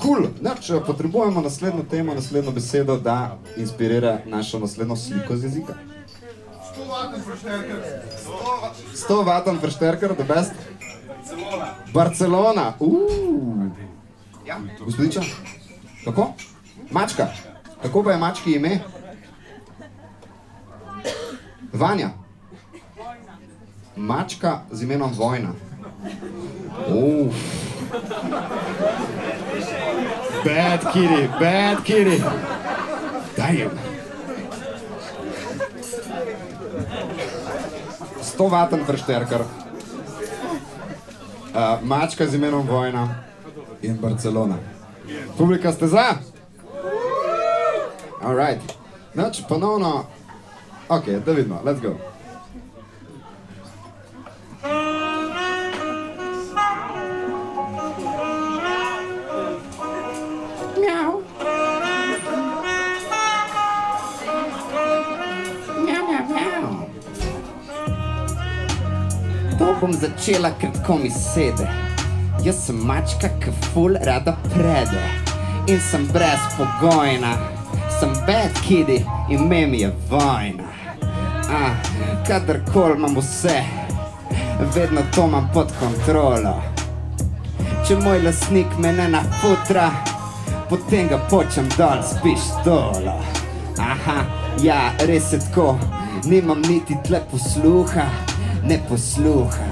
Cool. Če potrebujemo naslednjo temo, naslednjo besedo, da inspirira našo naslednjo sliko z jezika. 100 vaten veršterker, the best. Barcelona. Ja, gospodiča. Kako? Mačka. Kako pa je mački ime? Vanja. Mačka z imenom Vojna. Bad kitty, bad kitty. Damn. 100 vaten veršterker. Mačka z imenom Vojna in Barcelona. Publika, ste za? Alright. Znači, ponovno... Ok, da vidimo, let's go. Mjau. Mjau, mjau, mjau. To bom začela, ker tako mi sede. Jaz sem mačka, ki ful rada prede. In sem brezpogojna. Sem bad kitty, ime mi je Vojna. Kadarkoli imam vse, vedno to imam pod kontrolo. Če moj lastnik me ne nafutra, potem ga počem dol s pištolo. Ja, res je tako, nimam niti tle posluha, ne posluha.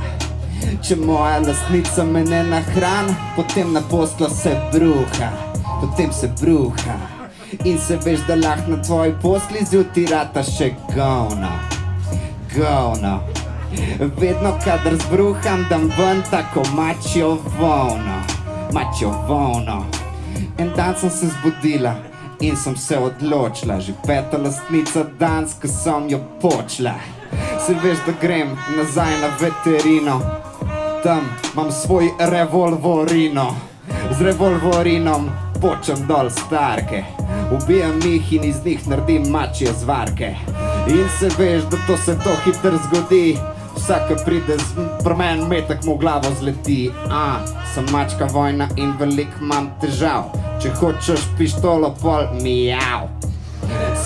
Če moja lastnica me ne nahrana, potem na poslo se bruha, potem se bruha. In se veš, da lahko na tvoji posli zjuti rata še govno. Govno. Vedno, kadar zbruham, dam ven tako mačjo volno. Mačjo volno. En dan sem se zbudila in sem se odločila. Že 5. lastnica danes, ko sem jo počela. Se veš, da grem nazaj na veterino. Tam imam svoj revolvorino. Z revolvorinom počem dol starke. Ubijam jih in iz njih naredim mačje zvarke. In se veš, da to se to hitro zgodi. Vsaka pride pri meni, metek mu v glavo zleti. Sem mačka Vojna in velik imam težav. Če hočeš pištolo, pol mijav.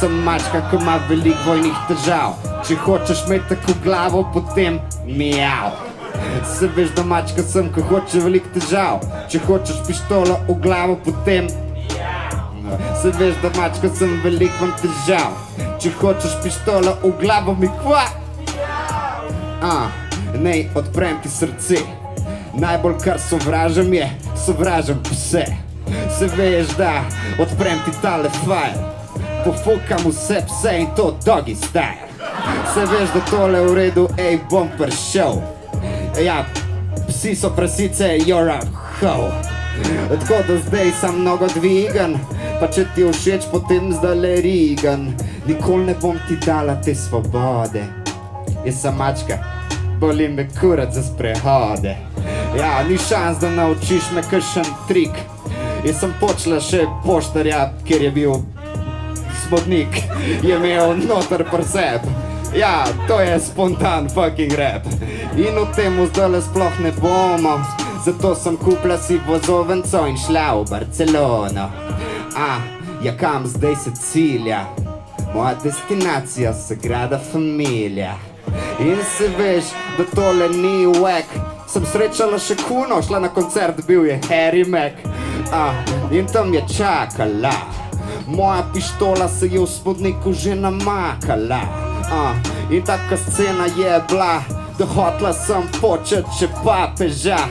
Sem mačka, ki ima velik vojnih težav. Če hočeš metek v glavo, potem mijav. Se veš, da mačka sem, ko hoče velik težav. Če hočeš pištolo v glavo, potem se veš, da mačka sem, velik vam težav. Če hočeš pištolo v glavo, mi kva? Nej, odprem ti srce. Najbolj kar sovražam je, sovražam vse. Se veš, da odprem ti tale file. Pofukam vse pse in to doggy style. Se veš, da tole v redu, ej, bom prišel. Ja, psi so prasice, you're a hoe. Tako da zdaj sem mnogo dvigan, pa če ti všeč, potem zdajle rigan. Nikoli ne bom ti dala te svobode. Jaz sem mačka, boli me kurat za sprehode. Ja, ni šans, da naučiš me kakšen trik. Jaz sem počela še poštarja, ker je bil smodnik, je imel noter preseb. Ja, to je spontan fucking rap. In v temu zdajle sploh ne bomo. Zato sem kupila si vozovenco in šla v Barcelono. Ja, kam zdaj se cilja? Moja destinacija, Sagrada Familia. In se veš, da tole ni wack. Sem srečala še Kuno, šla na koncert, bil je Harry Mack. In tam je čakala. Moja pištola se je v spodniku že namakala. In taka scena je bila, da hotla sem počet še papeža.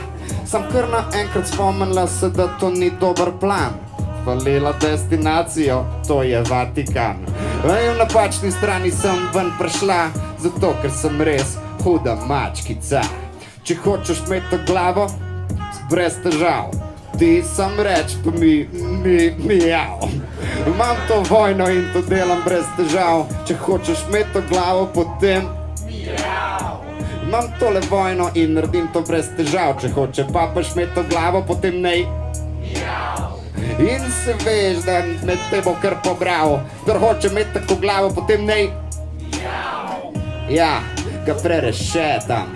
Sem kar naenkrat spomnila se, da to ni dober plan. Hvalila destinacijo, to je Vatikan. In v napačni strani sem ven prišla, zato ker sem res huda mačkica. Če hočeš imeti glavo, brez težav. Ti sam reč, pa mijav. Imam to Vojno in to delam brez težav. Če hočeš imeti glavo, potem mijav. Imam tole Vojno in naredim to brez težav. Če hoče papež imeti glavo, potem nej mijav. In se veš, da me te bo kar pobral. Kdor hoče imeti tako glavo, potem nej mijav. Ja, ga prerešetam.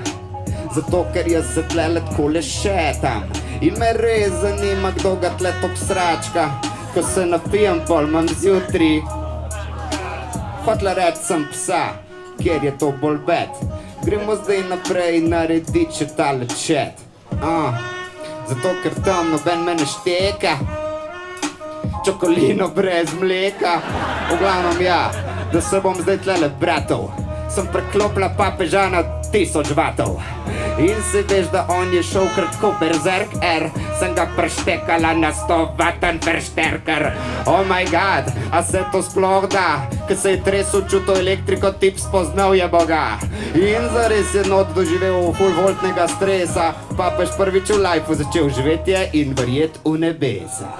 Zato ker jaz se tlele takole šetam. In me res zanima, kdo ga tle tok sračka. Ko se napijem, pol imam zjutri. Hotla reč sem psa, kjer je to bolj bed. Gremo zdaj naprej naredit še tale chat. Zato ker tam noben me ne šteka. Čokolino brez mleka. V glavnem ja, da se bom zdaj tlele bratov. Sem preklopila papeža na 1000 vatov. In se veš, da on je šel kratko berzerk, sem ga preštekala na 100-vaten veršterker. Oh my god, a se to sploh da? Ko se je tresel, čutil elektriko, tip spoznal je Boga. In zares je not doživel full voltnega stresa. Papež prvič v lifeu začel živetje in verjet v nebesa.